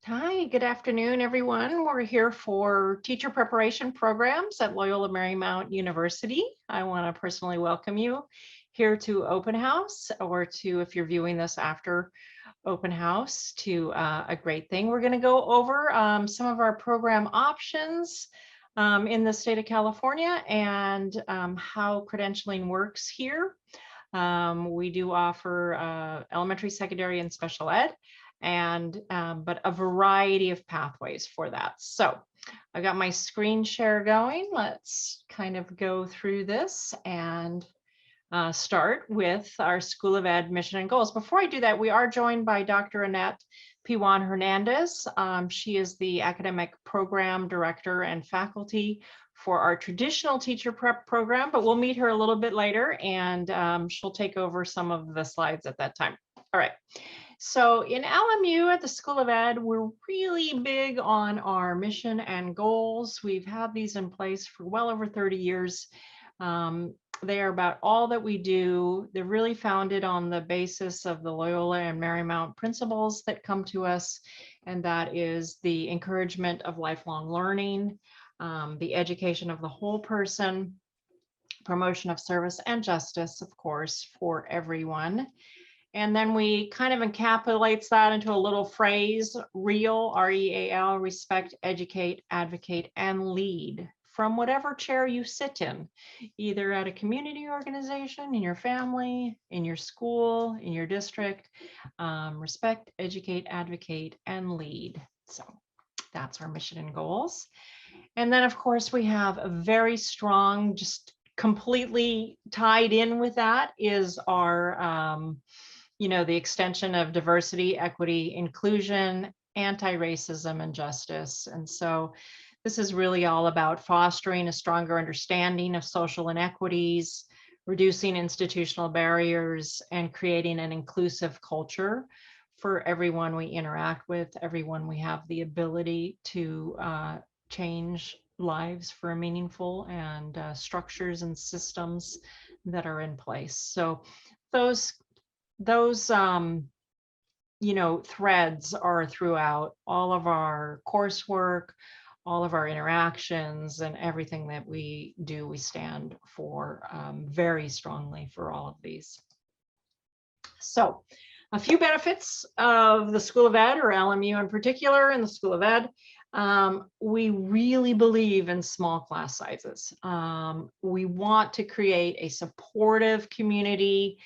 Hi, good afternoon, everyone. We're here for teacher preparation programs at Loyola Marymount University. I want to personally welcome you here to Open House, or to, if you're viewing this after Open House, to a great thing. We're going to go over some of our program options in the state of California and how credentialing works here. We do offer elementary, secondary, and special ed, and but a variety of pathways for that. So I've got my screen share going. Let's kind of go through this and start with our School of Ed mission and goals. Before I do that, we are joined by Dr. Annette Piwan Hernandez. She is the academic program director and faculty for our traditional teacher prep program, but we'll meet her a little bit later, and she'll take over some of the slides at that time. All right. So in LMU at the School of Ed, we're really big on our mission and goals. We've had these in place for well over 30 years. They are about all that we do. They're really founded on the basis of the Loyola and Marymount principles that come to us, and that is the encouragement of lifelong learning, the education of the whole person, promotion of service and justice, of course, for everyone. And then we kind of encapsulates that into a little phrase: REAL, R-E-A-L, respect, educate, advocate, and lead from whatever chair you sit in, either at a community organization, in your family, in your school, in your district. Respect, educate, advocate, and lead. So that's our mission and goals. And then, of course, we have a very strong, just completely tied in with that is our the extension of diversity, equity, inclusion, anti-racism, and justice. And so this is really all about fostering a stronger understanding of social inequities, reducing institutional barriers, and creating an inclusive culture for everyone we interact with, everyone we have the ability to change lives for meaningful, and structures and systems that are in place. So those threads are throughout all of our coursework, all of our interactions, and everything that we do. We stand for very strongly for all of these. So a few benefits of the School of Ed, or LMU in particular, in the School of Ed. We really believe in small class sizes. We want to create a supportive community,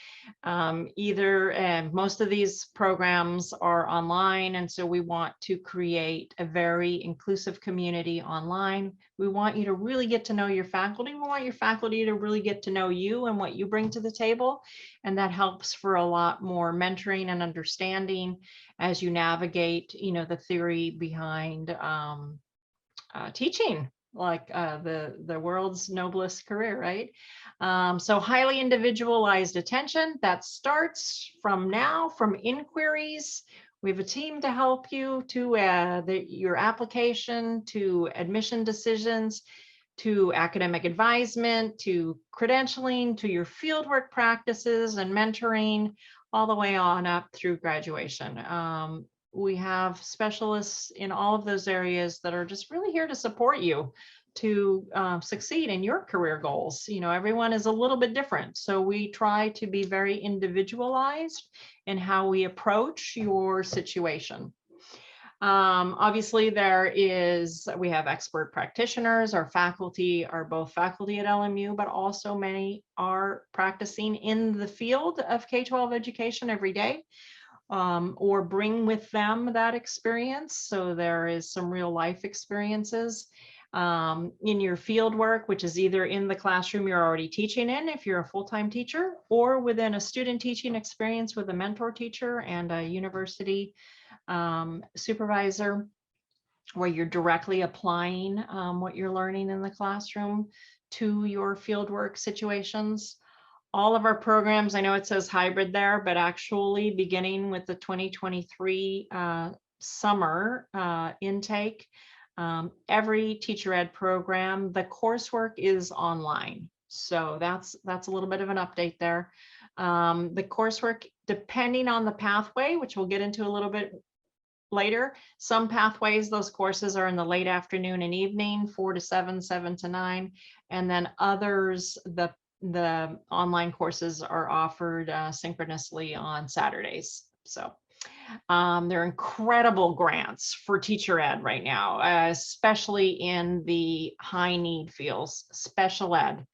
and most of these programs are online, and so we want to create a very inclusive community online. We want you to really get to know your faculty. We want your faculty to really get to know you and what you bring to the table, and that helps for a lot more mentoring and understanding as you navigate, the theory behind teaching, like the world's noblest career, right? So highly individualized attention that starts from inquiries. We have a team to help you to your application, to admission decisions, to academic advisement, to credentialing, to your fieldwork practices and mentoring, all the way on up through graduation. We have specialists in all of those areas that are just really here to support you to succeed in your career goals. Everyone is a little bit different, so we try to be very individualized in how we approach your situation. Obviously, we have expert practitioners. Our faculty are both faculty at LMU, but also many are practicing in the field of K-12 education every day, or bring with them that experience. So there is some real life experiences in your field work, which is either in the classroom you're already teaching in, if you're a full-time teacher, or within a student teaching experience with a mentor teacher and a university supervisor, where you're directly applying what you're learning in the classroom to your fieldwork situations. All of our programs, I know it says hybrid there, but actually beginning with the 2023 summer intake, every teacher ed program, the coursework is online. So that's a little bit of an update there. The coursework, depending on the pathway, which we'll get into a little bit later. Some pathways, those courses are in the late afternoon and evening, 4 to 7, 7 to 9. And then others, the online courses are offered synchronously on Saturdays. So there are incredible grants for teacher ed right now, especially in the high need fields, special ed,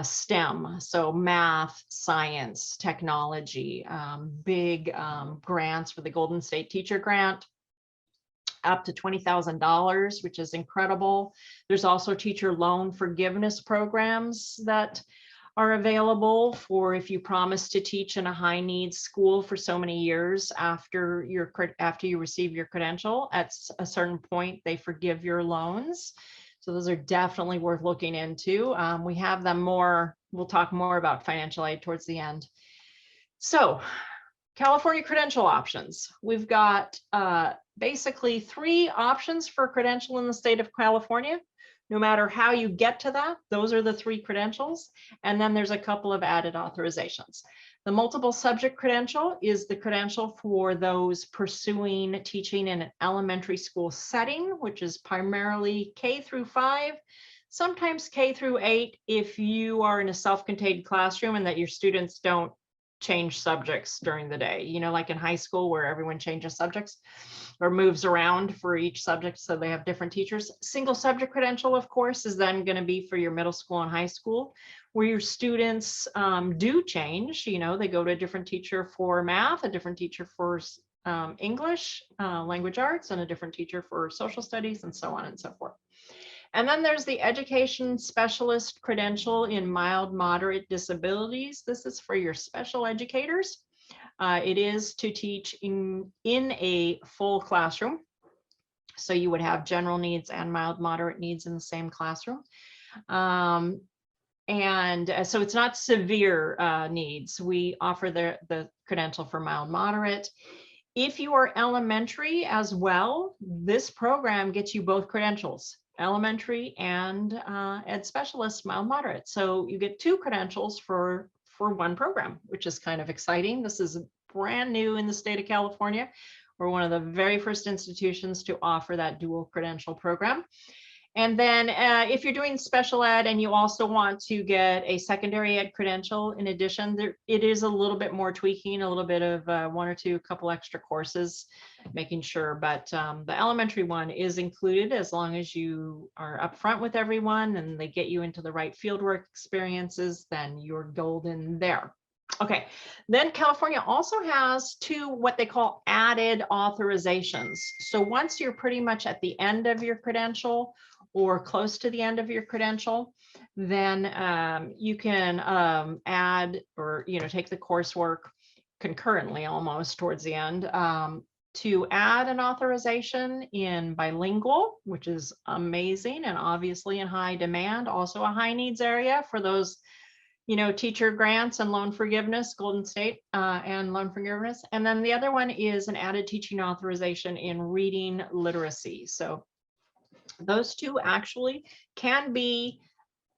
STEM, so math, science, technology, big grants for the Golden State Teacher Grant, up to $20,000, which is incredible. There's also teacher loan forgiveness programs that are available for if you promise to teach in a high needs school for so many years after you receive your credential. At a certain point, they forgive your loans. So those are definitely worth looking into. We have them more. We'll talk more about financial aid towards the end. So California credential options. We've got basically 3 options for credential in the state of California. No matter how you get to that, those are the 3 credentials. And then there's a couple of added authorizations. The multiple subject credential is the credential for those pursuing teaching in an elementary school setting, which is primarily K through 5, sometimes K through 8 if you are in a self-contained classroom and that your students don't change subjects during the day, you know, like in high school where everyone changes subjects or moves around for each subject, so they have different teachers. Single subject credential, of course, is then going to be for your middle school and high school, where your students do change. You know, they go to a different teacher for math, a different teacher for English, language arts, and a different teacher for social studies, and so on and so forth. And then there's the education specialist credential in mild, moderate disabilities. This is for your special educators. It is to teach in a full classroom. So you would have general needs and mild, moderate needs in the same classroom. So it's not severe needs. We offer the credential for mild, moderate. If you are elementary as well, this program gets you both credentials, elementary and ed specialist, mild, moderate. So you get 2 credentials for one program, which is kind of exciting. This is brand new in the state of California. We're one of the very first institutions to offer that dual credential program. And then if you're doing special ed and you also want to get a secondary ed credential, in addition, it is a little bit more tweaking, a little bit of 1 or 2 couple extra courses, making sure. But the elementary one is included as long as you are upfront with everyone and they get you into the right fieldwork experiences, then you're golden there. Okay, then California also has 2 what they call added authorizations. So once you're pretty much at the end of your credential or close to the end of your credential, then you can add or take the coursework concurrently almost towards the end to add an authorization in bilingual, which is amazing and obviously in high demand, also a high needs area for those teacher grants and loan forgiveness, Golden State and loan forgiveness. And then the other one is an added teaching authorization in reading literacy. So those 2 actually can be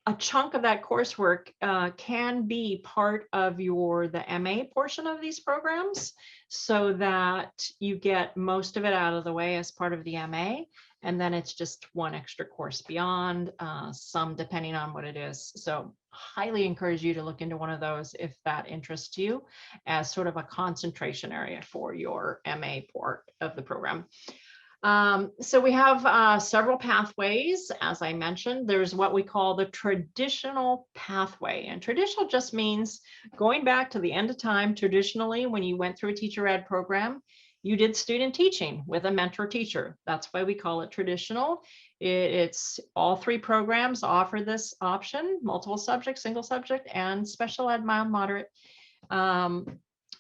a chunk of that coursework, can be part of the MA portion of these programs, so that you get most of it out of the way as part of the MA. And then it's just 1 extra course beyond, some depending on what it is. So highly encourage you to look into one of those if that interests you as sort of a concentration area for your MA part of the program. So we have several pathways. As I mentioned, there's what we call the traditional pathway, and traditional just means going back to the end of time. Traditionally, when you went through a teacher ed program, you did student teaching with a mentor teacher. That's why we call it traditional. It's all 3 programs offer this option: multiple subject, single subject, and special ed, mild, moderate.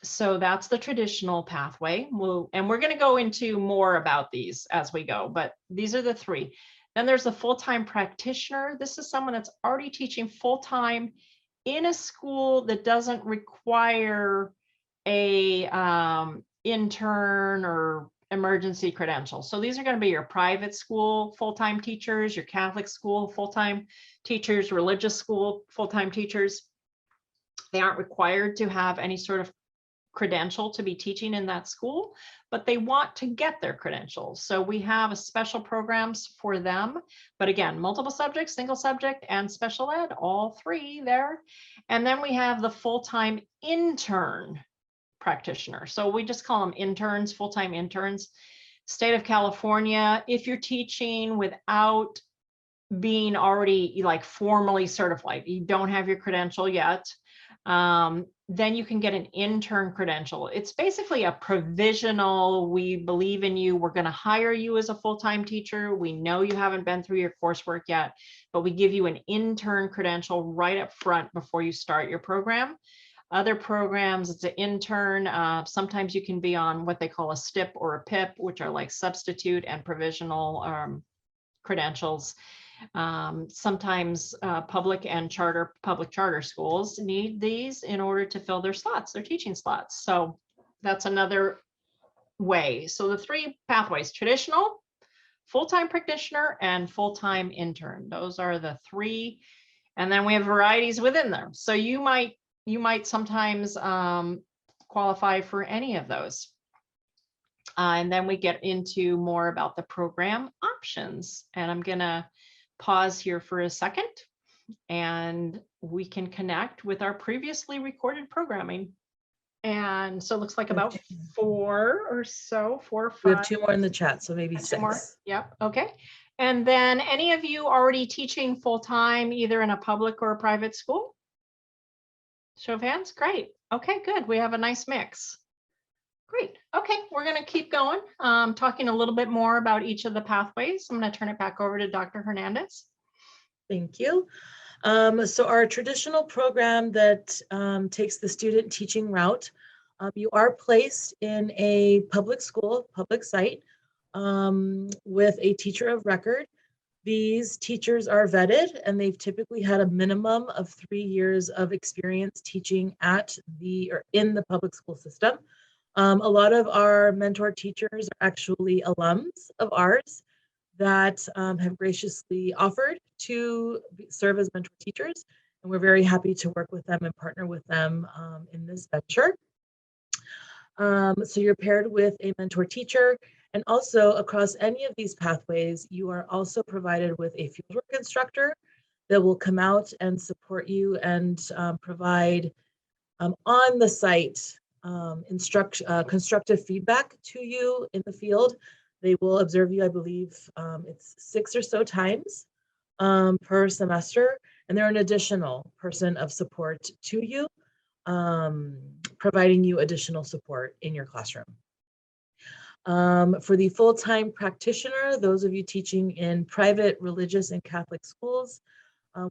So that's the traditional pathway. And we're going to go into more about these as we go, but these are the 3. Then there's a full-time practitioner. This is someone that's already teaching full-time in a school that doesn't require a intern or emergency credential. So these are going to be your private school full-time teachers, your Catholic school full-time teachers, religious school full-time teachers. They aren't required to have any sort of credential to be teaching in that school, but they want to get their credentials. So we have a special programs for them. But again, multiple subjects, single subject, and special ed, all three there. And then we have the full-time intern practitioner. So we just call them interns, full-time interns. State of California, if you're teaching without being already like formally certified, you don't have your credential yet, then you can get an intern credential. It's basically a provisional, we believe in you, we're going to hire you as a full-time teacher. We know you haven't been through your coursework yet, but we give you an intern credential right up front before you start your program. Other programs, it's an intern. Sometimes you can be on what they call a STIP or a PIP, which are like substitute and provisional credentials. Sometimes public charter schools need these in order to fill their slots, their teaching slots. So that's another way. So the three pathways: traditional, full-time practitioner, and full-time intern. Those are the three. And then we have varieties within them. So you might sometimes qualify for any of those. And then we get into more about the program options. And I'm going to pause here for a second and we can connect with our previously recorded programming. And so it looks like about 4 or 5. We have 2 more in the chat, so maybe 6 more. Yep. Okay. And then any of you already teaching full-time, either in a public or a private school? Show of hands. Great. Okay, good. We have a nice mix. Great. Okay, we're going to keep going, talking a little bit more about each of the pathways. I'm going to turn it back over to Dr. Hernandez. Thank you. So our traditional program that takes the student teaching route, you are placed in a public school, public site, with a teacher of record. These teachers are vetted and they've typically had a minimum of 3 years of experience teaching at or in the public school system. A lot of our mentor teachers are actually alums of ours that have graciously offered to serve as mentor teachers. And we're very happy to work with them and partner with them in this venture. So you're paired with a mentor teacher. And also across any of these pathways, you are also provided with a fieldwork instructor that will come out and support you and provide on the site constructive feedback to you in the field. They will observe you, I believe it's 6 or so times per semester, and they're an additional person of support to you, providing you additional support in your classroom. For the full-time practitioner, those of you teaching in private, religious, and Catholic schools,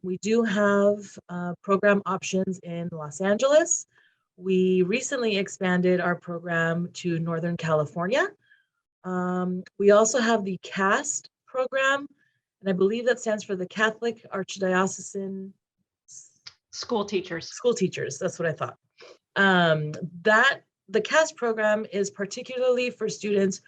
we do have program options in Los Angeles. We recently expanded our program to Northern California. We also have the CAST program, and I believe that stands for the Catholic Archdiocesan School teachers. School teachers, that's what I thought. The CAST program is particularly for students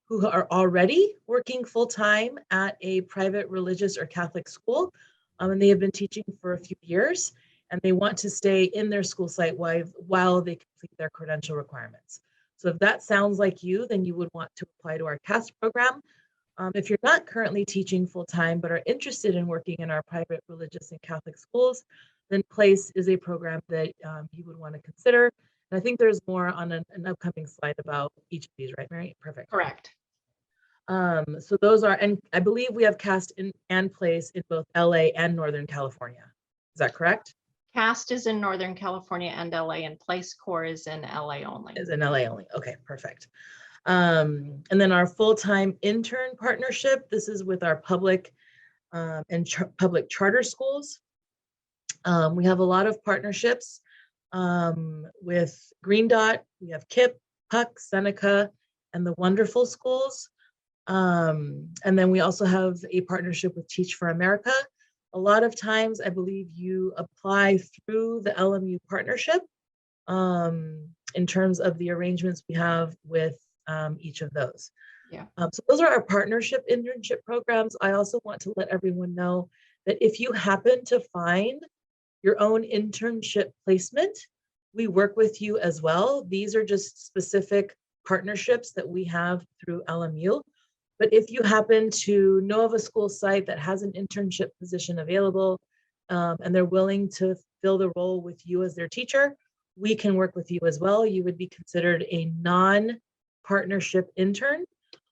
who are already working full-time at a private, religious, or Catholic school, and they have been teaching for a few years, and they want to stay in their school site while they complete their credential requirements. So if that sounds like you, then you would want to apply to our CAST program. If you're not currently teaching full-time but are interested in working in our private, religious, and Catholic schools, then PLACE is a program that you would want to consider. And I think there's more on an upcoming slide about each of these, right, Mary? Perfect. Correct. So those are, and I believe we have CAST and PLACE in both LA and Northern California. Is that correct? CAST is in Northern California and LA, and Place Core is in LA only. Is in LA only. Okay, perfect. And then our full-time intern partnership, this is with our public and public charter schools. We have a lot of partnerships with Green Dot. We have KIPP, Puck, Seneca, and the Wonderful Schools. And then we also have a partnership with Teach for America. A lot of times, I believe you apply through the LMU partnership in terms of the arrangements we have with each of those. Yeah. So those are our partnership internship programs. I also want to let everyone know that if you happen to find your own internship placement, we work with you as well. These are just specific partnerships that we have through LMU. But if you happen to know of a school site that has an internship position available, and they're willing to fill the role with you as their teacher, we can work with you as well. You would be considered a non-partnership intern,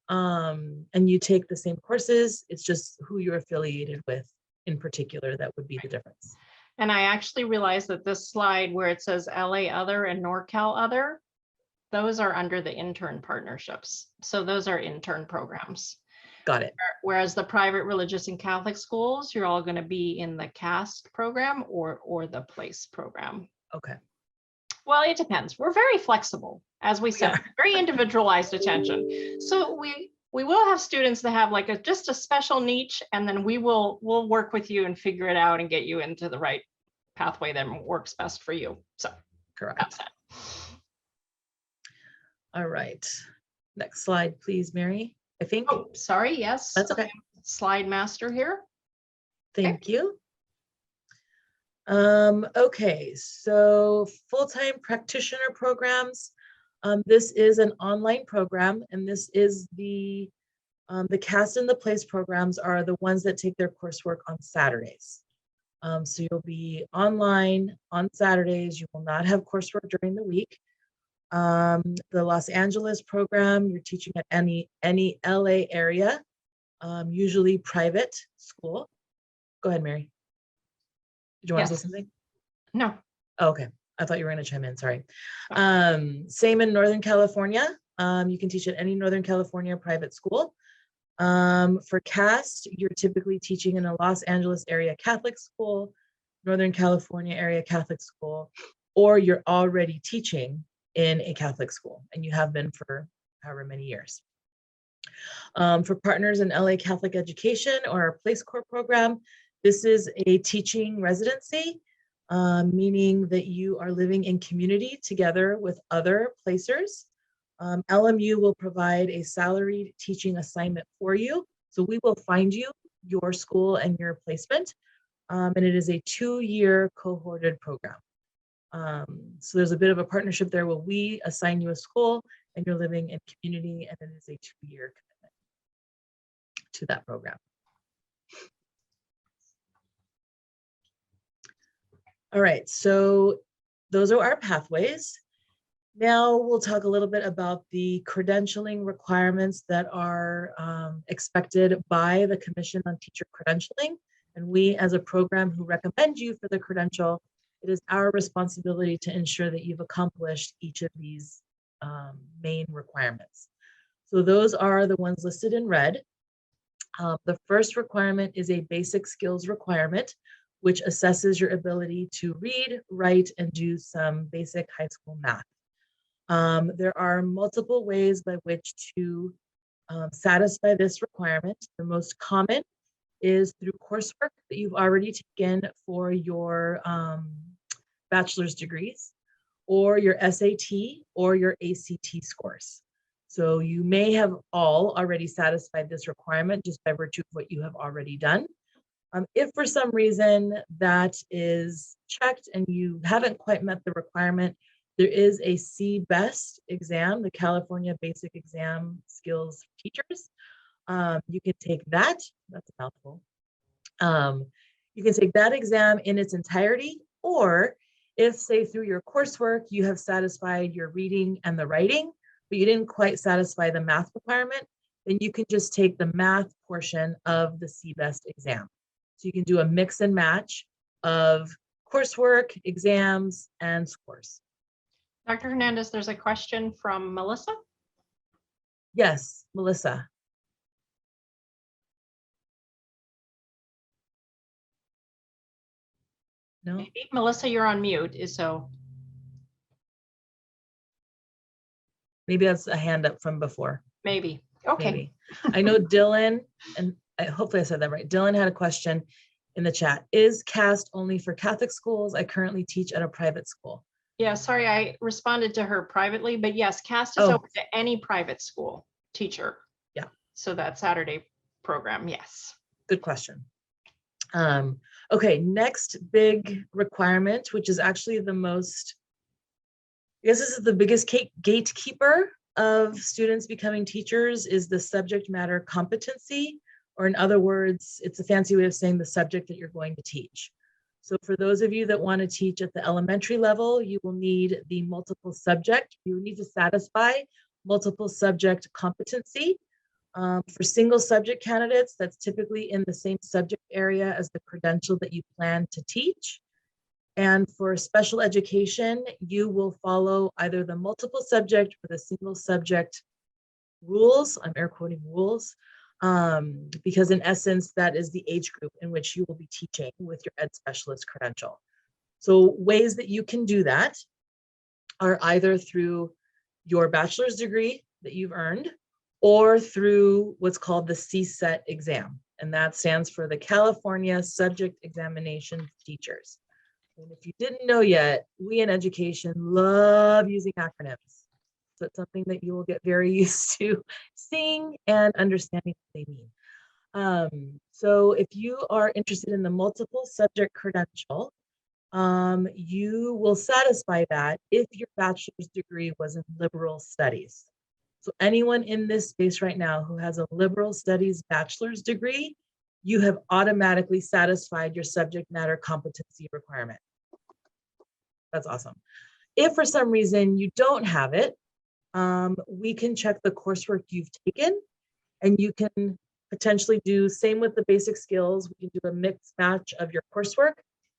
and you take the same courses. It's just who you're affiliated with in particular that would be the difference. And I actually realized that this slide where it says LA Other and NorCal Other, those are under the intern partnerships. So those are intern programs. Got it. Whereas the private religious and Catholic schools, you're all going to be in the CAST program or the PLACE program. Okay. Well, it depends. We're very flexible, as we said, very individualized attention. So we will have students that have like just a special niche, and then we'll work with you and figure it out and get you into the right pathway that works best for you. So correct. All right. Next slide, please, Mary. I think. Oh, sorry. Yes. That's okay. Slide master here. Thank you. Okay, so full-time practitioner programs. This is an online program, and this is the CAST and the PLACE programs are the ones that take their coursework on Saturdays. So you'll be online on Saturdays. You will not have coursework during the week. The Los Angeles program, you're teaching at any LA area, usually private school. Go ahead, Mary. Did you want to say something? No. Oh, okay. I thought you were going to chime in. Sorry. Same in Northern California. You can teach at any Northern California private school. For CAST, you're typically teaching in a Los Angeles area Catholic school, Northern California area Catholic school, or you're already teaching in a Catholic school, and you have been for however many years. For partners in LA Catholic Education or our PLACE Corps program, this is a teaching residency, meaning that you are living in community together with other placers. LMU will provide a salaried teaching assignment for you. So we will find you your school and your placement. And it is a 2-year cohorted program. So there's a bit of a partnership there where we assign you a school and you're living in community, and it is a 2-year commitment to that program. All right, so those are our pathways. Now we'll talk a little bit about the credentialing requirements that are expected by the Commission on Teacher Credentialing. And we, as a program who recommend you for the credential, it is our responsibility to ensure that you've accomplished each of these main requirements. So those are the ones listed in red. The first requirement is a basic skills requirement, which assesses your ability to read, write, and do some basic high school math. There are multiple ways by which to satisfy this requirement. The most common is through coursework that you've already taken for your bachelor's degrees, or your SAT or your ACT scores. So you may have all already satisfied this requirement just by virtue of what you have already done. If for some reason that is checked and you haven't quite met the requirement, there is a CBEST exam, the California Basic Exam Skills for Teachers. You can take that, that's a mouthful. You can take that exam in its entirety, or if, say, through your coursework, you have satisfied your reading and the writing, but you didn't quite satisfy the math requirement, then you can just take the math portion of the CBEST exam. So you can do a mix and match of coursework, exams, and scores. Dr. Hernandez, there's a question from Melissa. Yes, Melissa. No? Maybe. Melissa, you're on mute, so. Maybe that's a hand up from before. Maybe. Okay. Maybe. I know Dylan, and hopefully I said that right. Dylan had a question in the chat. Is CAST only for Catholic schools? I currently teach at a private school. Yeah, sorry, I responded to her privately, but yes, CAST is open to any private school teacher. Yeah. So that Saturday program, yes. Good question. Okay, next big requirement, which is actually the most I guess this is the biggest gatekeeper of students becoming teachers is the subject matter competency, or in other words, it's a fancy way of saying the subject that you're going to teach. So for those of you that want to teach at the elementary level, you will need the multiple subject. You need to satisfy multiple subject competency. For single subject candidates, that's typically in the same subject area as the credential that you plan to teach. And for special education, you will follow either the multiple subject or the single subject rules. I'm air quoting rules, because in essence, that is the age group in which you will be teaching with your ed specialist credential. So ways that you can do that are either through your bachelor's degree that you've earned, or through what's called the CSET exam. And that stands for the California Subject Examination Teachers. And if you didn't know yet, we in education love using acronyms. So it's something that you will get very used to seeing and understanding what they mean. So if you are interested in the multiple subject credential, you will satisfy that if your bachelor's degree was in liberal studies. So anyone in this space right now who has a liberal studies bachelor's degree, you have automatically satisfied your subject matter competency requirement. That's awesome. If for some reason you don't have it, we can check the coursework you've taken, and you can potentially do same with the basic skills. We can do a mixed match of your coursework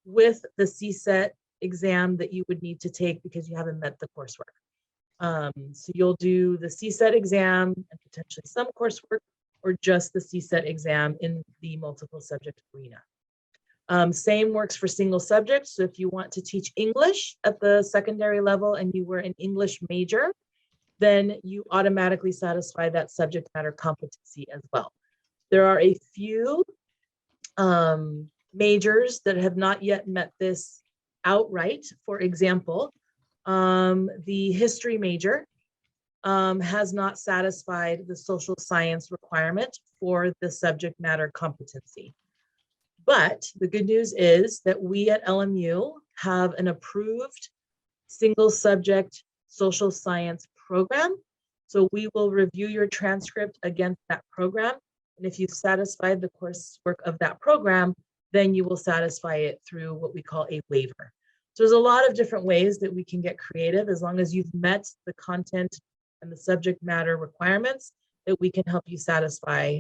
with the CSET exam that you would need to take because you haven't met the coursework. So you'll do the CSET exam and potentially some coursework, or just the CSET exam in the multiple subject arena. Same works for single subject. So if you want to teach English at the secondary level and you were an English major, then you automatically satisfy that subject matter competency as well. There are a few majors that have not yet met this outright. For example, the history major has not satisfied the social science requirement for the subject matter competency. But the good news is that we at LMU have an approved single subject social science program. So we will review your transcript against that program. And if you've satisfied the coursework of that program, then you will satisfy it through what we call a waiver. So there's a lot of different ways that we can get creative as long as you've met the content and the subject matter requirements that we can help you satisfy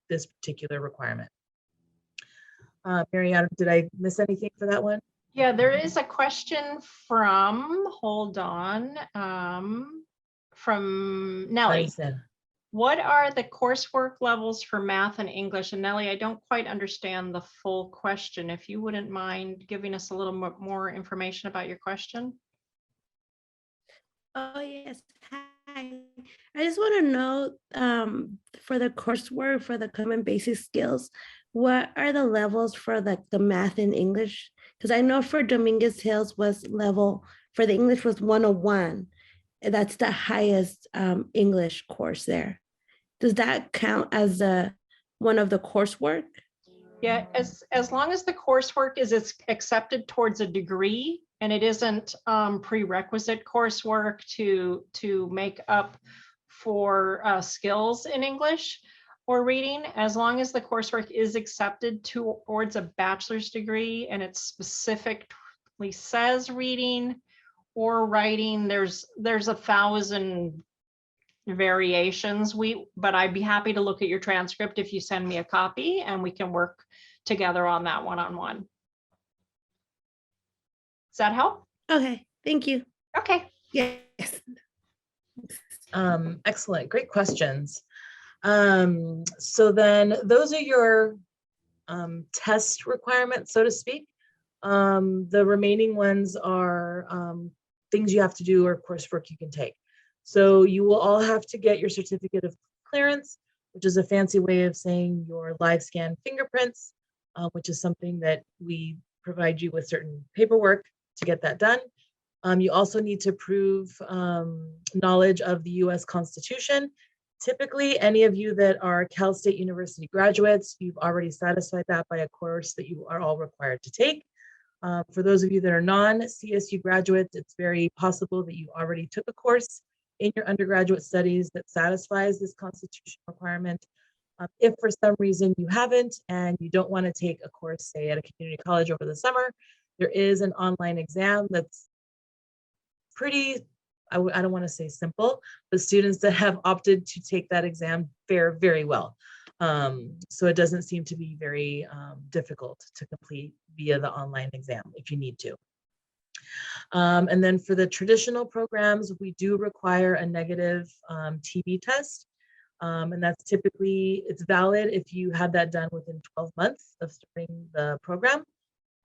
this particular requirement. Mariana, did I miss anything for that one? Yeah, there is a question from, hold on, from Nellie. What are the coursework levels for math and English? And Nellie, I don't quite understand the full question. If you wouldn't mind giving us a little more information about your question. Oh, yes. Hi. I just want to know for the coursework, for the common basic skills, what are the levels for the math and English? Because I know for Dominguez Hills was level, for the English was 101. That's the highest English course there. Does that count as one of the coursework? Yeah, as long as the coursework is accepted towards a degree and it isn't prerequisite coursework to make up for skills in English or reading, as long as the coursework is accepted towards a bachelor's degree and it specifically says reading or writing, there's 1,000 variations. But I'd be happy to look at your transcript if you send me a copy and we can work together on that one-on-one. Does that help? Okay, thank you. Okay. Yes. Excellent, great questions. So then those are your test requirements, so to speak. The remaining ones are things you have to do or coursework you can take. So you will all have to get your certificate of clearance, which is a fancy way of saying your live scan fingerprints, which is something that we provide you with certain paperwork to get that done. You also need to prove knowledge of the US Constitution. Typically, any of you that are Cal State University graduates, you've already satisfied that by a course that you are all required to take. For those of you that are non-CSU graduates, it's very possible that you already took a course in your undergraduate studies that satisfies this constitutional requirement. If for some reason you haven't and you don't want to take a course, say at a community college over the summer, there is an online exam that's pretty, I don't want to say simple, but students that have opted to take that exam fare very well. So it doesn't seem to be very difficult to complete via the online exam if you need to. And then for the traditional programs, we do require a negative TB test. And that's typically, it's valid if you had that done within 12 months of starting the program.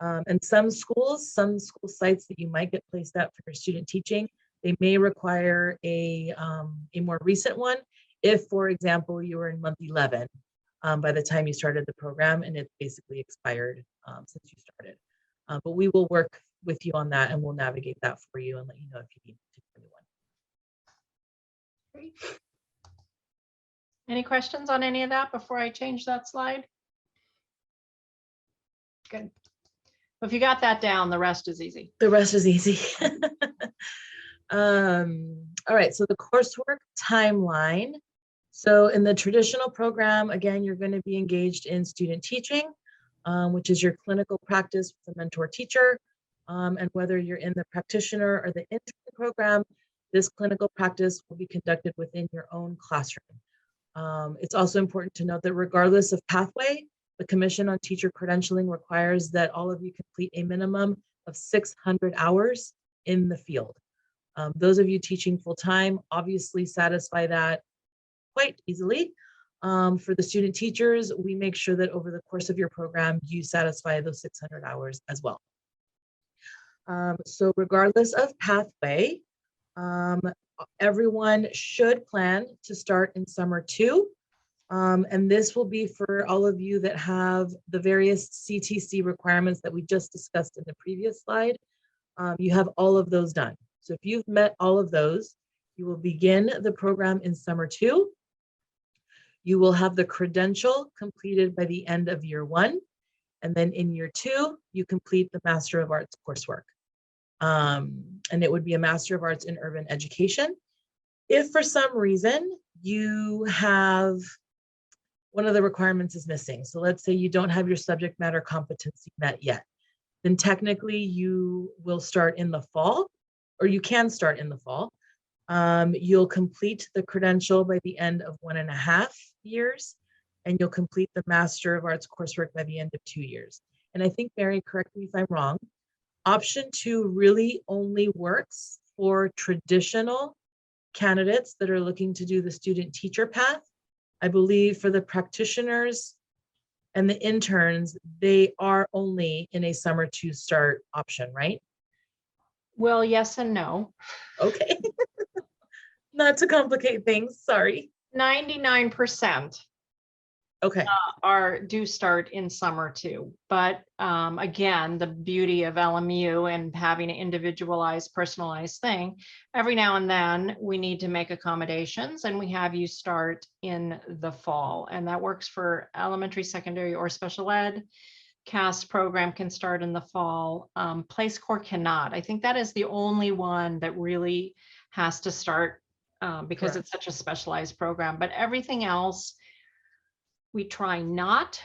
And some school sites that you might get placed at for your student teaching, they may require a more recent one. If, for example, you were in month 11 by the time you started the program and it's basically expired since you started. But we will work with you on that and we'll navigate that for you and let you know if you need to do one. Great. Any questions on any of that before I change that slide? Good. If you got that down, the rest is easy. The rest is easy. All right, so the coursework timeline. So in the traditional program, again, you're going to be engaged in student teaching, which is your clinical practice with a mentor teacher. And whether you're in the practitioner or the intern program, this clinical practice will be conducted within your own classroom. It's also important to note that regardless of pathway, the Commission on Teacher Credentialing requires that all of you complete a minimum of 600 hours in the field. Those of you teaching full-time obviously satisfy that quite easily. For the student teachers, we make sure that over the course of your program, you satisfy those 600 hours as well. So regardless of pathway, everyone should plan to start in summer 2. And this will be for all of you that have the various CTC requirements that we just discussed in the previous slide. You have all of those done. So if you've met all of those, you will begin the program in summer 2. You will have the credential completed by the end of year 1. And then in year 2, you complete the Master of Arts coursework. And it would be a Master of Arts in Urban Education. If for some reason you have one of the requirements is missing, so let's say you don't have your subject matter competency met yet, then technically you will start in the fall, or you can start in the fall. You'll complete the credential by the end of 1.5 years, and you'll complete the Master of Arts coursework by the end of 2 years. And I think, Mary, correct me if I'm wrong, option 2 really only works for traditional candidates that are looking to do the student teacher path. I believe for the practitioners and the interns, they are only in a summer 2 start option, right? Well, yes and no. Okay. Not to complicate things, sorry. 99% Okay. do start in summer 2. But again, the beauty of LMU and having an individualized, personalized thing, every now and then we need to make accommodations and we have you start in the fall. And that works for elementary, secondary, or special ed. CAST program can start in the fall. Place Core cannot. I think that is the only one that really has to start because it's such a specialized program. But everything else, we try not.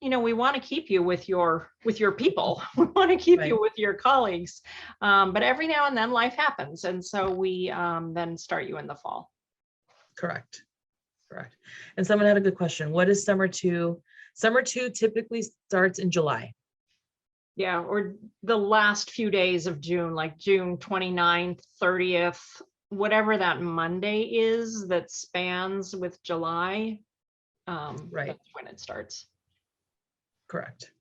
You know, we want to keep you with your people. We want to keep you with your colleagues. But every now and then life happens, and so we then start you in the fall. Correct. And someone had a good question. What is summer 2? Summer 2 typically starts in July. Yeah, or the last few days of June, like June 29th, 30th, whatever that Monday is that spans with July. Right. That's when it starts. Correct.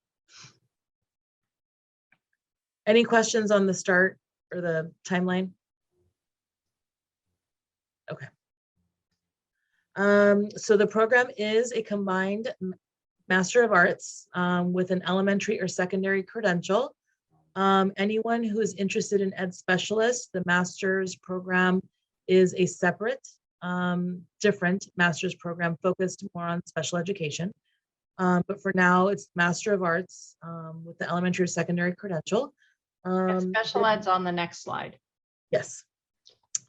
Any questions on the start or the timeline? Okay. So the program is a combined Master of Arts with an elementary or secondary credential. Anyone who is interested in Ed Specialist, the master's program is a separate, different master's program focused more on special education. But for now, it's Master of Arts with the elementary or secondary credential. And special ed's on the next slide. Yes.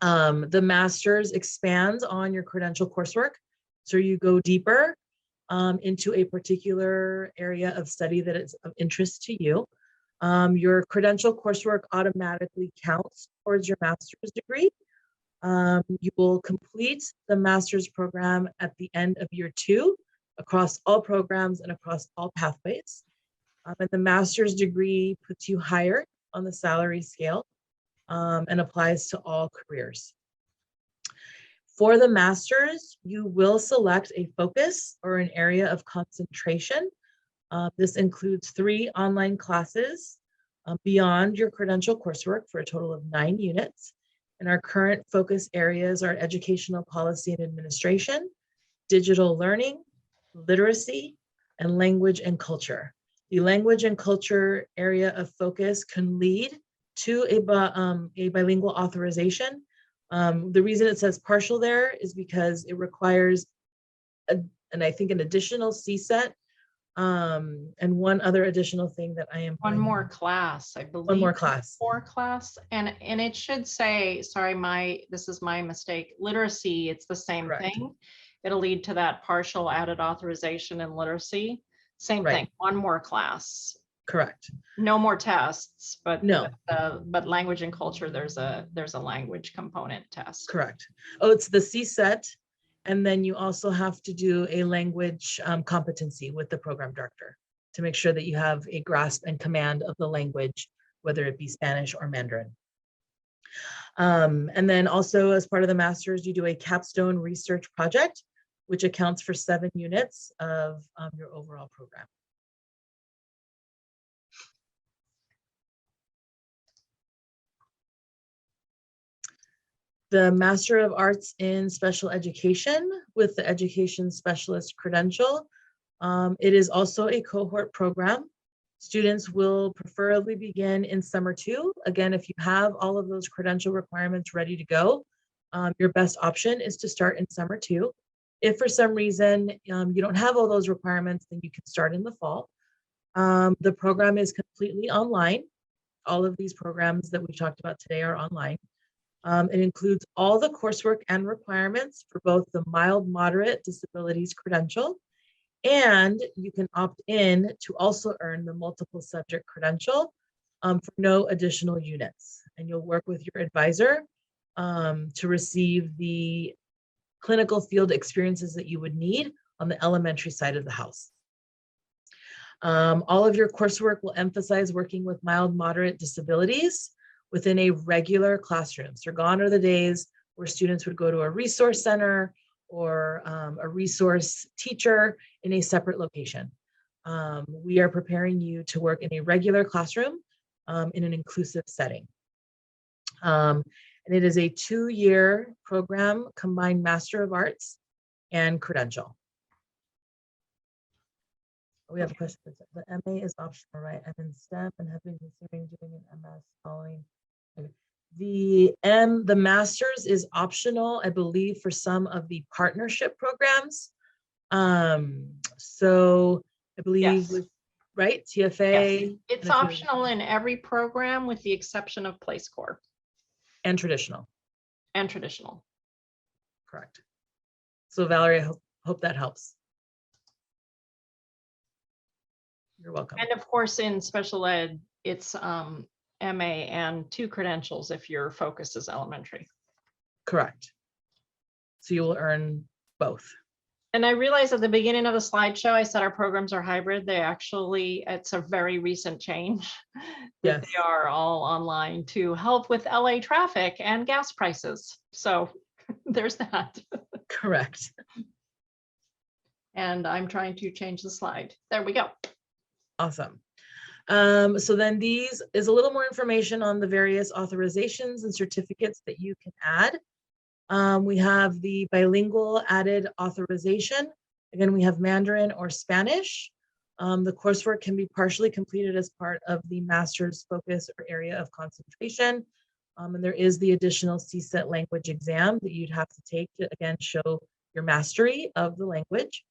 The master's expands on your credential coursework. So you go deeper into a particular area of study that is of interest to you. Your credential coursework automatically counts towards your master's degree. You will complete the master's program at the end of year 2 across all programs and across all pathways. And the master's degree puts you higher on the salary scale and applies to all careers. For the master's, you will select a focus or an area of concentration. This includes 3 online classes beyond your credential coursework for a total of 9 units. And our current focus areas are educational policy and administration, digital learning, literacy, and language and culture. The language and culture area of focus can lead to a bilingual authorization. The reason it says partial there is because it requires, an additional CSET and one other additional thing that I am. One more class, I believe. One more class. More class, and it should say, sorry, this is my mistake. Literacy, it's the same Correct. thing. It'll lead to that partial added authorization and literacy. Same Right. thing. One more class. Correct. No more tests, but No. but language and culture, there's a language component test. Correct. Oh, it's the CSET, and then you also have to do a language competency with the program director to make sure that you have a grasp and command of the language, whether it be Spanish or Mandarin. And then also as part of the master's, you do a capstone research project, which accounts for 7 units of your overall program. The Master of Arts in Special Education with the Education Specialist Credential. It is also a cohort program. Students will preferably begin in summer 2. Again, if you have all of those credential requirements ready to go, your best option is to start in summer 2. If for some reason you don't have all those requirements, then you can start in the fall. The program is completely online. All of these programs that we've talked about today are online. It includes all the coursework and requirements for both the mild moderate disabilities credential, and you can opt in to also earn the multiple subject credential for no additional units. And you'll work with your advisor to receive the clinical field experiences that you would need on the elementary side of the house. All of your coursework will emphasize working with mild moderate disabilities within a regular classroom. So gone are the days where students would go to a resource center or a resource teacher in a separate location. We are preparing you to work in a regular classroom in an inclusive setting. And it is a 2-year program, combined Master of Arts and Credential. We have a question. The MA is optional, right? I'm in STEM and have been considering doing an MS following. The master's is optional, I believe, for some of the partnership programs. So I believe, Yes. Right, TFA. Yes. It's optional in every program with the exception of Place Core. And traditional. And traditional. Correct. So Valerie, I hope that helps. You're welcome. And of course, in special ed, it's MA and 2 credentials if your focus is elementary. Correct. So you will earn both. And I realized at the beginning of the slideshow, I said our programs are hybrid. They actually, it's a very recent change. That Yes. They are all online to help with LA traffic and gas prices. So there's that. Correct. And I'm trying to change the slide. There we go. Awesome. So then these is a little more information on the various authorizations and certificates that you can add. We have the bilingual added authorization. Again, we have Mandarin or Spanish. The coursework can be partially completed as part of the master's focus or area of concentration. And there is the additional CSET language exam that you'd have to take to, again, show your mastery of the language.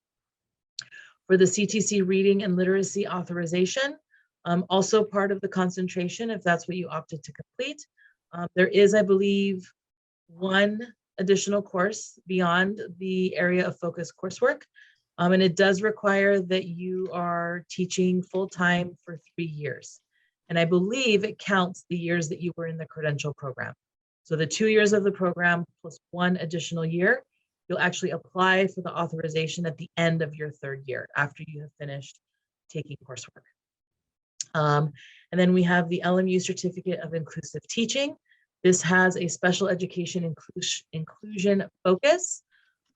For the CTC reading and literacy authorization, also part of the concentration, if that's what you opted to complete. There is, I believe, one additional course beyond the area of focus coursework. And it does require that you are teaching full-time for 3 years. And I believe it counts the years that you were in the credential program. So the 2 years of the program plus 1 additional year, you'll actually apply for the authorization at the end of your 3rd year after you have finished taking coursework. And then we have the LMU Certificate of Inclusive Teaching. This has a special education inclusion focus,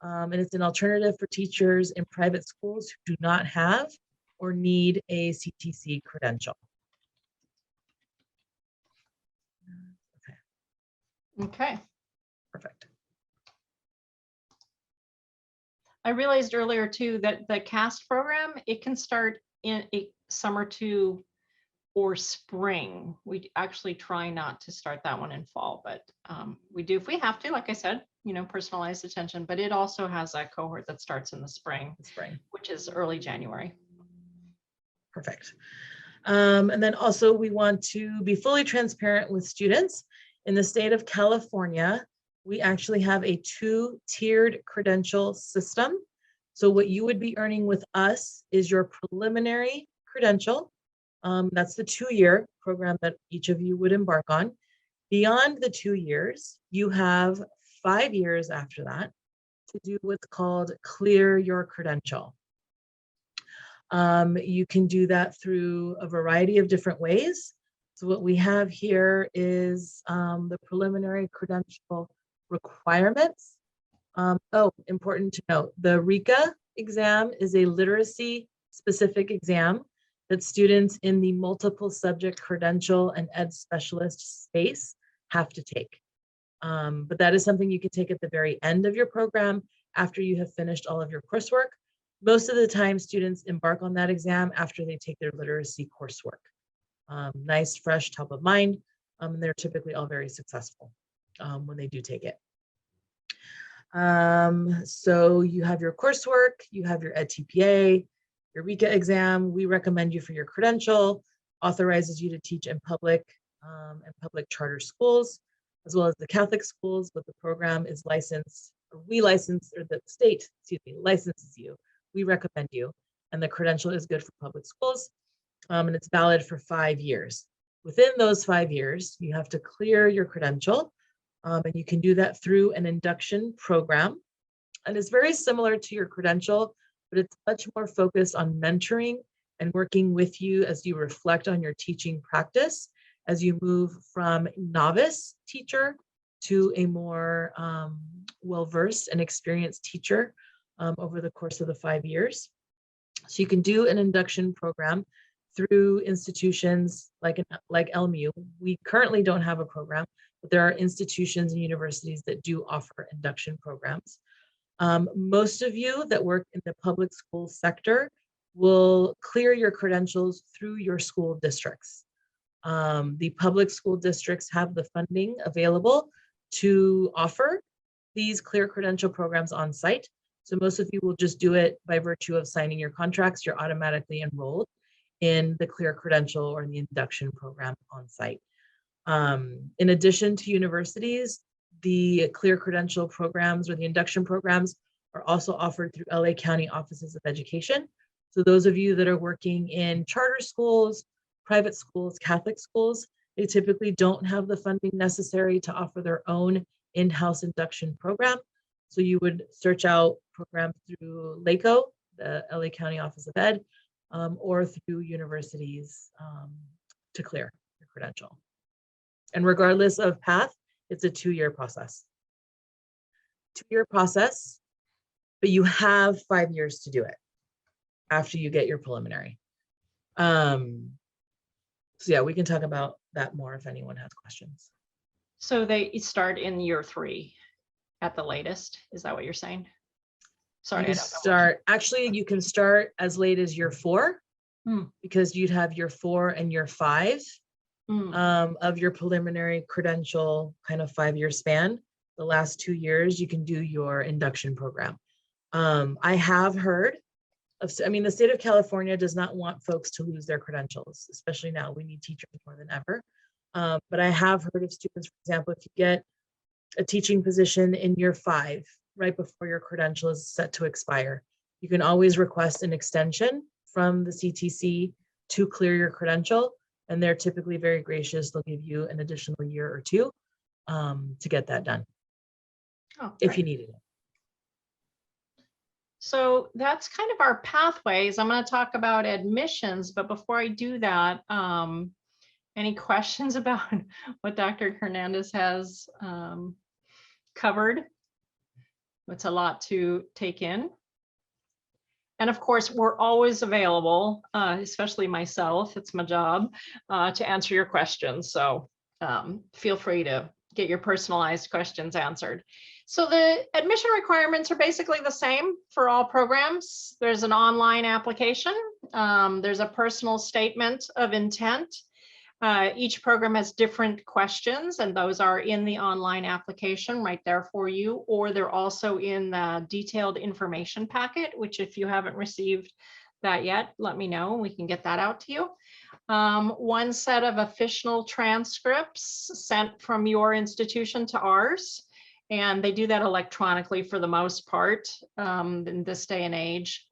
and it's an alternative for teachers in private schools who do not have or need a CTC credential. Okay. Perfect. I realized earlier too that the CAST program, it can start in a summer to or spring. We actually try not to start that one in fall, but we do if we have to, like I said, you know, personalized attention, but it also has a cohort that starts in the spring, which is early January. Perfect. And then also we want to be fully transparent with students. In the state of California, we actually have a 2-tiered credential system. So what you would be earning with us is your preliminary credential. That's the 2-year program that each of you would embark on. Beyond the 2 years, you have 5 years after that to do what's called clear your credential. You can do that through a variety of different ways. So what we have here is the preliminary credential requirements. Important to note, the RECA exam is a literacy specific exam that students in the multiple subject credential and ed specialist space have to take. But that is something you can take at the very end of your program after you have finished all of your coursework. Most of the time, students embark on that exam after they take their literacy coursework. Nice, fresh, top of mind, and they're typically all very successful when they do take it. So you have your coursework, you have your EdTPA, your RECA exam. We recommend you for your credential, authorizes you to teach in public and public charter schools, as well as the Catholic schools, but the program is licensed, or we license, or the state, licenses you. We recommend you, and the credential is good for public schools, and it's valid for 5 years. Within those 5 years, you have to clear your credential, and you can do that through an induction program. And it's very similar to your credential, but it's much more focused on mentoring and working with you as you reflect on your teaching practice, as you move from novice teacher to a more well-versed and experienced teacher over the course of the 5 years. So you can do an induction program through institutions like LMU. We currently don't have a program, but there are institutions and universities that do offer induction programs. Most of you that work in the public school sector will clear your credentials through your school districts. The public school districts have the funding available to offer these clear credential programs on site. So most of you will just do it by virtue of signing your contracts. You're automatically enrolled in the clear credential or the induction program on site. In addition to universities, the clear credential programs or the induction programs are also offered through LA County Offices of Education. So those of you that are working in charter schools, private schools, Catholic schools, they typically don't have the funding necessary to offer their own in-house induction program. So you would search out programs through LACO, the LA County Office of Ed, or through universities to clear your credential. And regardless of path, it's a 2-year process. 2-year process, but you have 5 years to do it after you get your preliminary. So yeah, we can talk about that more if anyone has questions. So they start in year 3 at the latest. Is that what you're saying? Sorry, you actually, you can start as late as year 4 because you'd have year 4 and year 5 of your preliminary credential kind of 5-year span. The last 2 years, you can do your induction program. I have heard I mean, the state of California does not want folks to lose their credentials, especially now. We need teachers more than ever. But I have heard of students, for example, if you get a teaching position in year 5, right before your credential is set to expire, you can always request an extension from the CTC to clear your credential. And they're typically very gracious. They'll give you an additional year or 2 to get that done if you needed it. So that's kind of our pathways. I'm going to talk about admissions, but before I do that, any questions about what Dr. Hernandez has covered? It's a lot to take in. And of course, we're always available, especially myself, it's my job, to answer your questions. So feel free to get your personalized questions answered. So the admission requirements are basically the same for all programs. There's an online application. There's a personal statement of intent. Each program has different questions, and those are in the online application right there for you, or they're also in the detailed information packet, which if you haven't received that yet, let me know. We can get that out to you. One set of official transcripts sent from your institution to ours, and they do that electronically for the most part in this day and age.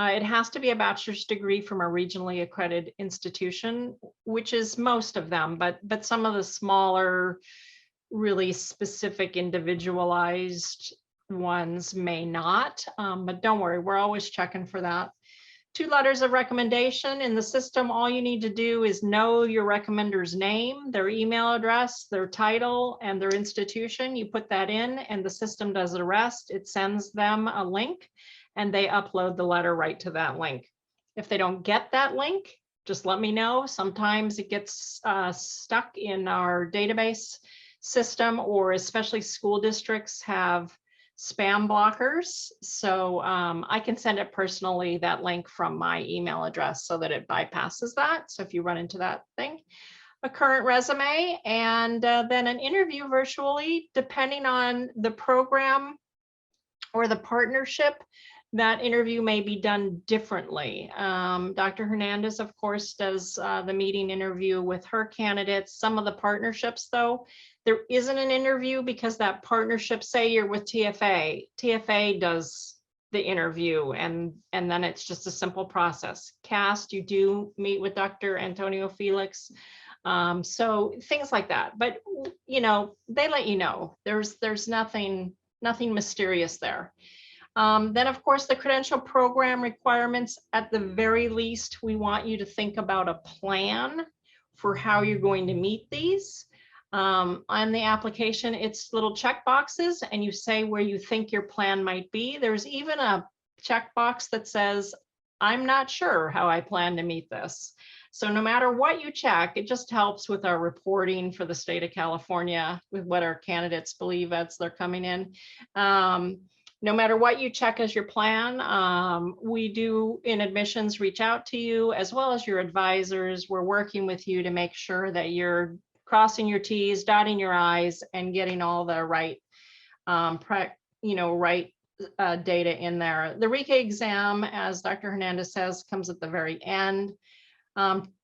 It has to be a bachelor's degree from a regionally accredited institution, which is most of them, but some of the smaller, really specific individualized ones may not, but don't worry, we're always checking for that. 2 letters of recommendation in the system. All you need to do is know your recommender's name, their email address, their title, and their institution. You put that in and the system does the rest. It sends them a link and they upload the letter right to that link. If they don't get that link, just let me know. Sometimes it gets stuck in our database system, or especially school districts have spam blockers. So I can send it personally, that link from my email address, so that it bypasses that. So if you run into that thing, a current resume, and then an interview virtually, depending on the program or the partnership, that interview may be done differently. Dr. Hernandez, of course, does the meeting interview with her candidates. Some of the partnerships, though, there isn't an interview because that partnership, say you're with TFA, TFA does the interview, and then it's just a simple process. CAST, you do meet with Dr. Antonio Felix. So things like that, but you know, they let you know. There's nothing mysterious there. Then, of course, the credential program requirements, at the very least, we want you to think about a plan for how you're going to meet these. On the application, it's little check boxes, and you say where you think your plan might be. There's even a checkbox that says, I'm not sure how I plan to meet this. So no matter what you check, it just helps with our reporting for the state of California with what our candidates believe as they're coming in. No matter what you check as your plan, we do in admissions reach out to you as well as your advisors. We're working with you to make sure that you're crossing your T's, dotting your I's, and getting all the right, data in there. The RECA exam, as Dr. Hernandez says, comes at the very end.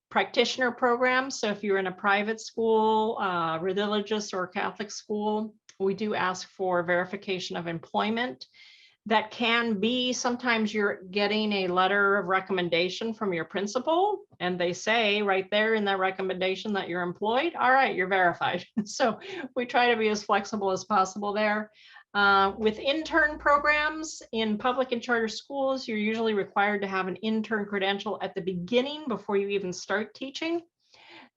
Practitioner program. So if you're in a private school, religious or Catholic school, we do ask for verification of employment. That can be, sometimes you're getting a letter of recommendation from your principal, and they say right there in that recommendation that you're employed. All right, you're verified. So we try to be as flexible as possible there. With intern programs in public and charter schools, you're usually required to have an intern credential at the beginning before you even start teaching.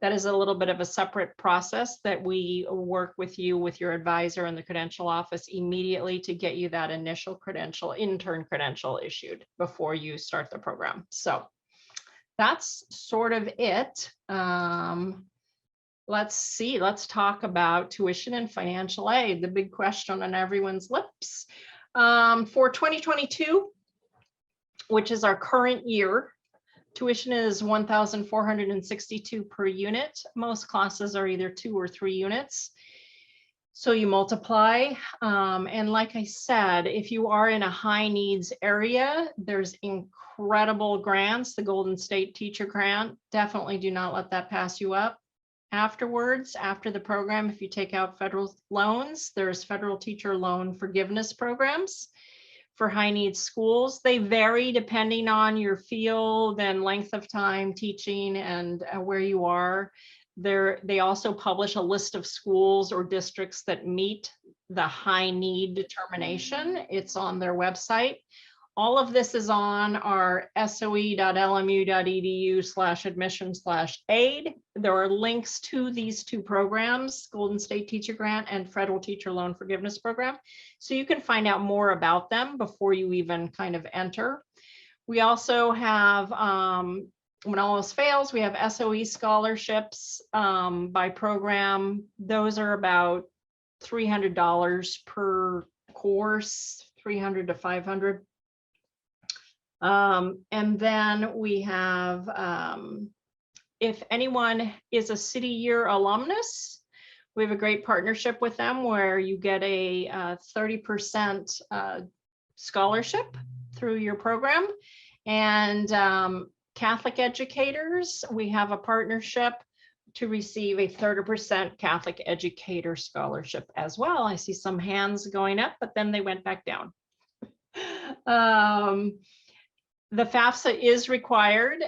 That is a little bit of a separate process that we work with you, with your advisor in the credential office immediately to get you that initial credential, intern credential issued before you start the program. So that's sort of it. Let's see, let's talk about tuition and financial aid, the big question on everyone's lips. For 2022, which is our current year, tuition is $1,462 per unit. Most classes are either 2 or 3 units. So you multiply, and like I said, if you are in a high needs area, there's incredible grants. The Golden State Teacher Grant, definitely do not let that pass you up. Afterwards, after the program, if you take out federal loans, there's federal teacher loan forgiveness programs for high needs schools. They vary depending on your field and length of time teaching and where you are. They also publish a list of schools or districts that meet the high need determination. It's on their website. All of this is on our soe.lmu.edu/admission/aid. There are links to these two programs, Golden State Teacher Grant and Federal Teacher Loan Forgiveness Program. So you can find out more about them before you even kind of enter. We also have, when all else fails, we have SOE scholarships by program. Those are about $300 per course, $300 to $500. And then we have, if anyone is a City Year alumnus, we have a great partnership with them where you get a 30% scholarship through your program. And Catholic educators, we have a partnership to receive a 30% Catholic educator scholarship as well. I see some hands going up, but then they went back down. The FAFSA is required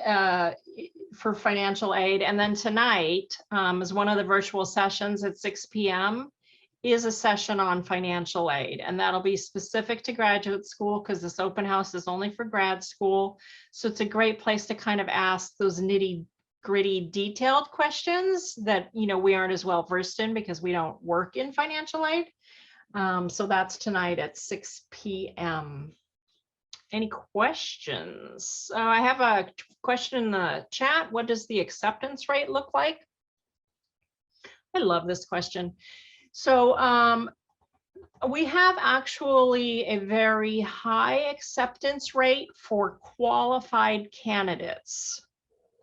for financial aid. And then tonight is one of the virtual sessions at 6 p.m. is a session on financial aid. And that'll be specific to graduate school because this open house is only for grad school. So it's a great place to kind of ask those nitty-gritty detailed questions that, you know, we aren't as well versed in because we don't work in financial aid. So that's tonight at 6 p.m. Any questions? I have a question in the chat. What does the acceptance rate look like? I love this question. So we have actually a very high acceptance rate for qualified candidates.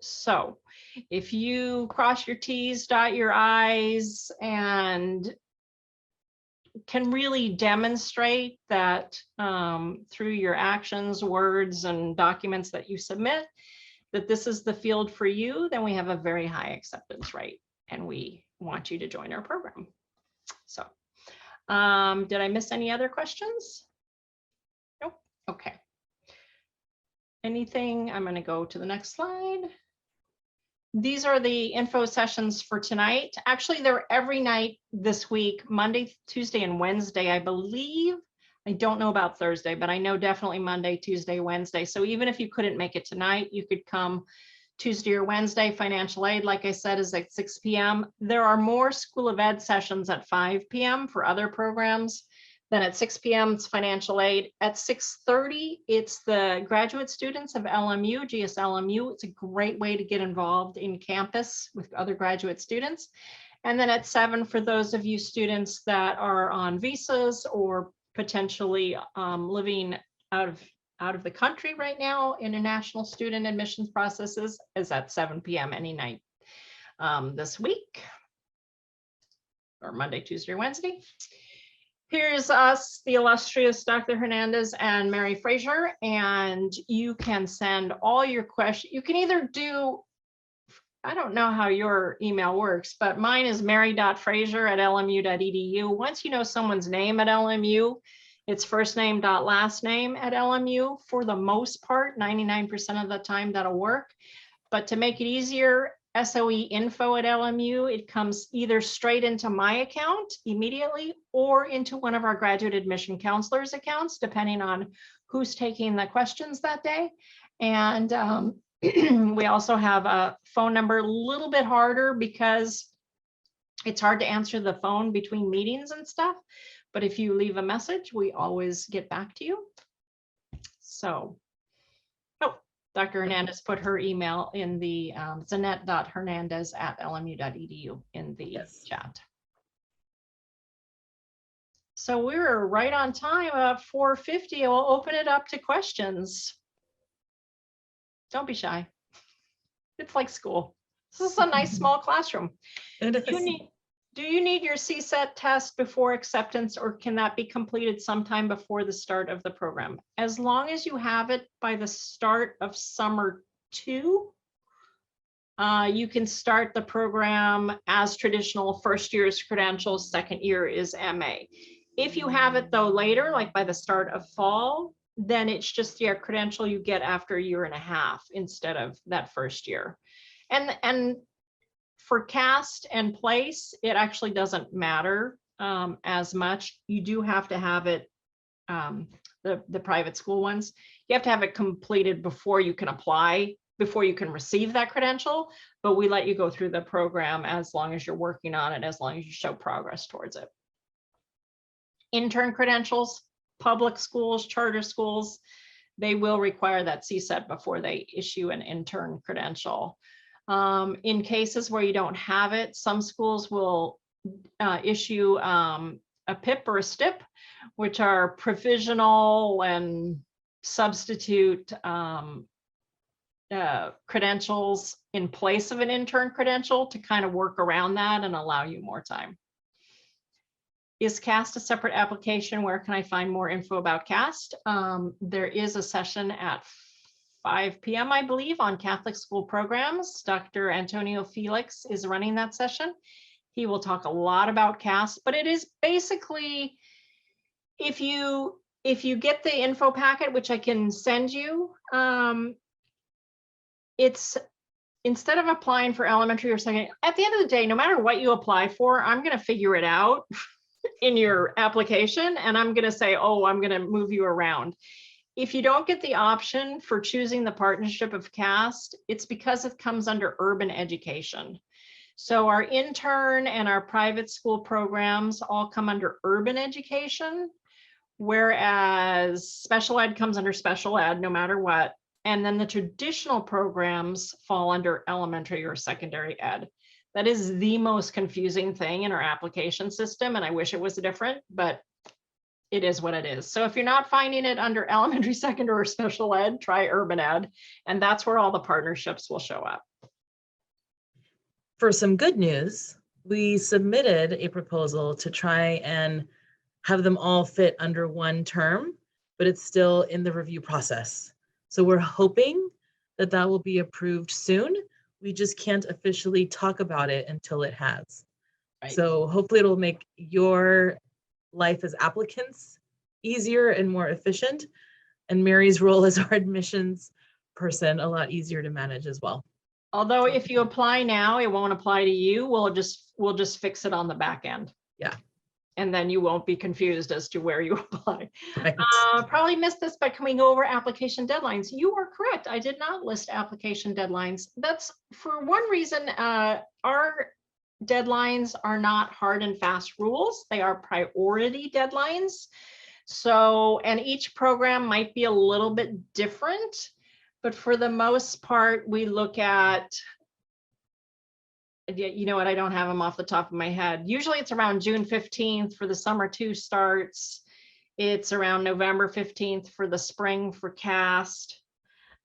So if you cross your T's, dot your I's, and can really demonstrate that through your actions, words, and documents that you submit, that this is the field for you, then we have a very high acceptance rate and we want you to join our program. So did I miss any other questions? Nope. Okay. Anything? I'm going to go to the next slide. These are the info sessions for tonight. Actually, they're every night this week, Monday, Tuesday, and Wednesday, I believe. I don't know about Thursday, but I know definitely Monday, Tuesday, Wednesday. So even if you couldn't make it tonight, you could come Tuesday or Wednesday. Financial aid, like I said, is at 6 p.m. There are more School of Ed sessions at 5 p.m. for other programs. Then at 6 p.m. it's financial aid. At 6:30, it's the graduate students of LMU, GSLMU. It's a great way to get involved in campus with other graduate students. And then at 7, for those of you students that are on visas or potentially living out of the country right now, international student admissions processes is at 7 p.m. any night this week, or Monday, Tuesday, or Wednesday. Here's us, the illustrious Dr. Hernandez and Mary Frazier, and you can send all your questions. You can either do, I don't know how your email works, but mine is mary.frazier@lmu.edu. Once you know someone's name at LMU, it's first name dot last name at LMU. For the most part, 99% of the time that'll work. But to make it easier, SOEinfo@LMU, it comes either straight into my account immediately or into one of our graduate admission counselors' accounts, depending on who's taking the questions that day. And we also have a phone number, a little bit harder because it's hard to answer the phone between meetings and stuff. But if you leave a message, we always get back to you. So. Dr. Hernandez put her email in the Zanette.Hernandez@lmu.edu in the chat. So we're right on time, 4:50. We'll open it up to questions. Don't be shy. It's like school. This is a nice small classroom. It is. Do you need your CSAT test before acceptance, or can that be completed sometime before the start of the program? As long as you have it by the start of summer 2, you can start the program as traditional. First year is credentials, second year is MA. If you have it though later, like by the start of fall, then it's just your credential you get after a year and a half instead of that first year. And for cast and place, it actually doesn't matter as much. You do have to have it, the private school ones, you have to have it completed before you can apply, before you can receive that credential, but we let you go through the program as long as you're working on it, as long as you show progress towards it. Intern credentials, public schools, charter schools, they will require that CSAT before they issue an intern credential. In cases where you don't have it, some schools will issue a PIP or a STIP, which are provisional and substitute credentials in place of an intern credential to kind of work around that and allow you more time. Is CAST a separate application? Where can I find more info about CAST? There is a session at 5 p.m. I believe on Catholic school programs. Dr. Antonio Felix is running that session. He will talk a lot about CAST, but it is basically, if you get the info packet, which I can send you, it's instead of applying for elementary or secondary, at the end of the day, no matter what you apply for, I'm going to figure it out in your application, and I'm going to say, oh, I'm going to move you around. If you don't get the option for choosing the partnership of CAST, it's because it comes under urban education. So our intern and our private school programs all come under urban education, whereas special ed comes under special ed no matter what. And then the traditional programs fall under elementary or secondary ed. That is the most confusing thing in our application system, and I wish it was different, but it is what it is. So if you're not finding it under elementary, secondary, or special ed, try urban ed, and that's where all the partnerships will show up. For some good news, we submitted a proposal to try and have them all fit under one term, but it's still in the review process. So we're hoping that that will be approved soon. We just can't officially talk about it until it has. Right. So hopefully it'll make your life as applicants easier and more efficient, and Mary's role as our admissions person a lot easier to manage as well. Although if you apply now, it won't apply to you. We'll just fix it on the back end. Yeah. And then you won't be confused as to where you apply. Right. Probably missed this, but can we go over application deadlines? You are correct. I did not list application deadlines. That's for one reason. Our deadlines are not hard and fast rules. They are priority deadlines. So, and each program might be a little bit different, but for the most part, we look at, you know what, I don't have them off the top of my head. Usually it's around June 15th for the summer 2 starts. It's around November 15th for the spring for CAST.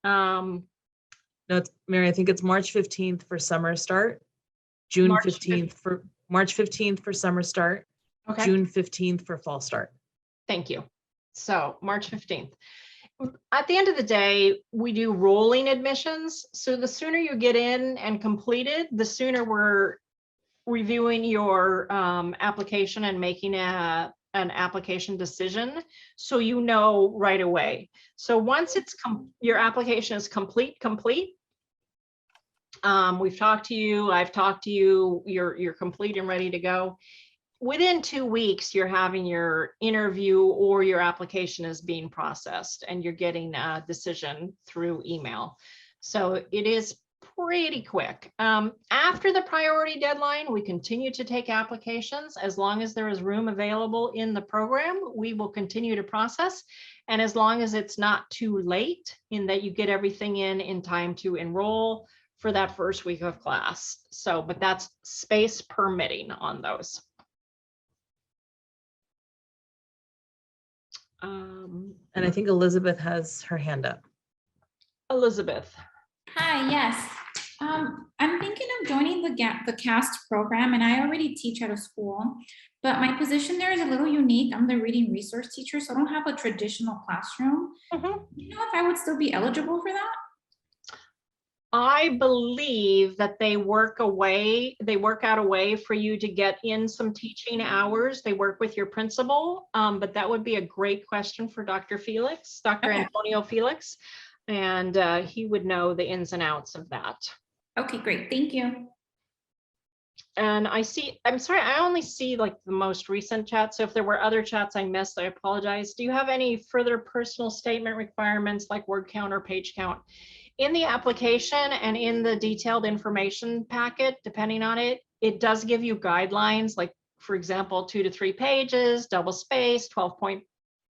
No, it's Mary, I think it's March 15th for summer start, June March 15th for March 15th for summer start, okay. June 15th for fall start. Thank you. So March 15th. At the end of the day, we do rolling admissions. So the sooner you get in and completed, the sooner we're reviewing your application and making an application decision. So you know right away. So once it's your application is complete, we've talked to you, I've talked to you, you're complete and ready to go. Within 2 weeks, you're having your interview or your application is being processed and you're getting a decision through email. So it is pretty quick. After the priority deadline, we continue to take applications. As long as there is room available in the program, we will continue to process. And as long as it's not too late in that you get everything in time to enroll for that first week of class. So, but that's space permitting on those. And I think Elizabeth has her hand up. Elizabeth. Hi, yes. I'm thinking of joining the CAST program, and I already teach at a school, but my position there is a little unique. I'm the reading resource teacher, so I don't have a traditional classroom. Mhm. Do you know if I would still be eligible for that? I believe that they work out a way for you to get in some teaching hours. They work with your principal, but that would be a great question for Dr. Felix, Dr. Okay. Antonio Felix, and he would know the ins and outs of that. Okay, great. Thank you. And I'm sorry, I only see like the most recent chat. So if there were other chats I missed, I apologize. Do you have any further personal statement requirements like word count or page count? In the application and in the detailed information packet, depending on it, it does give you guidelines, like for example, 2 to 3 pages, double space, 12-point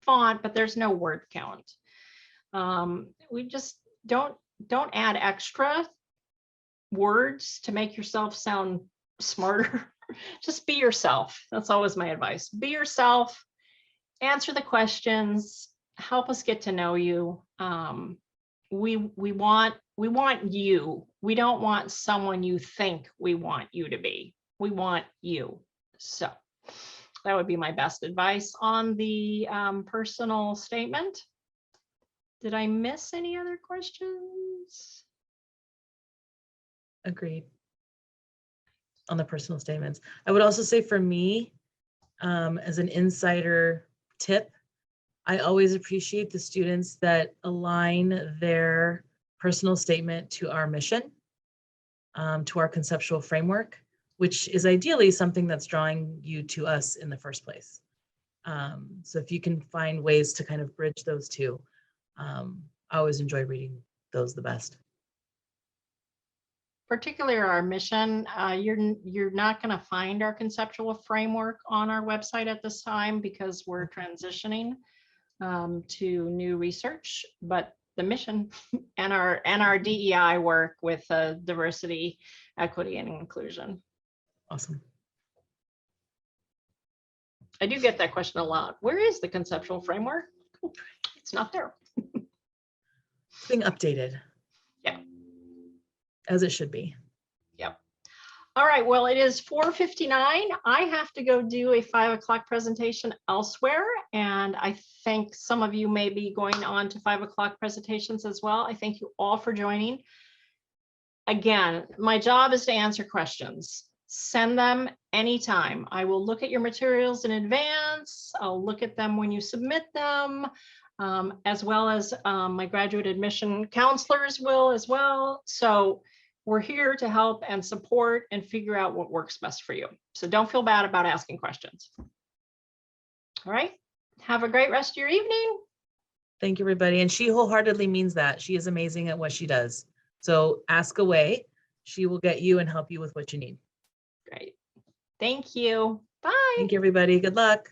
font, but there's no word count. We just don't add extra words to make yourself sound smarter. Just be yourself. That's always my advice. Be yourself, answer the questions, help us get to know you. We want you. We don't want someone you think we want you to be. We want you. So that would be my best advice on the personal statement. Did I miss any other questions? Agreed. On the personal statements. I would also say for me, as an insider tip, I always appreciate the students that align their personal statement to our mission, to our conceptual framework, which is ideally something that's drawing you to us in the first place. So if you can find ways to kind of bridge those two, I always enjoy reading those the best. Particularly our mission, you're not going to find our conceptual framework on our website at this time because we're transitioning to new research, but the mission and our DEI work with diversity, equity, and inclusion. Awesome. I do get that question a lot. Where is the conceptual framework? It's not there. It's being updated. Yeah. As it should be. Yep. All right, well, it is 4:59. I have to go do a 5 o'clock presentation elsewhere, and I think some of you may be going on to 5 o'clock presentations as well. I thank you all for joining. Again, my job is to answer questions. Send them anytime. I will look at your materials in advance. I'll look at them when you submit them, as well as my graduate admission counselors will as well. So we're here to help and support and figure out what works best for you. So don't feel bad about asking questions. All right. Have a great rest of your evening. Thank you, everybody. And she wholeheartedly means that. She is amazing at what she does. So ask away. She will get you and help you with what you need. Great. Thank you. Bye. Thank you, everybody. Good luck.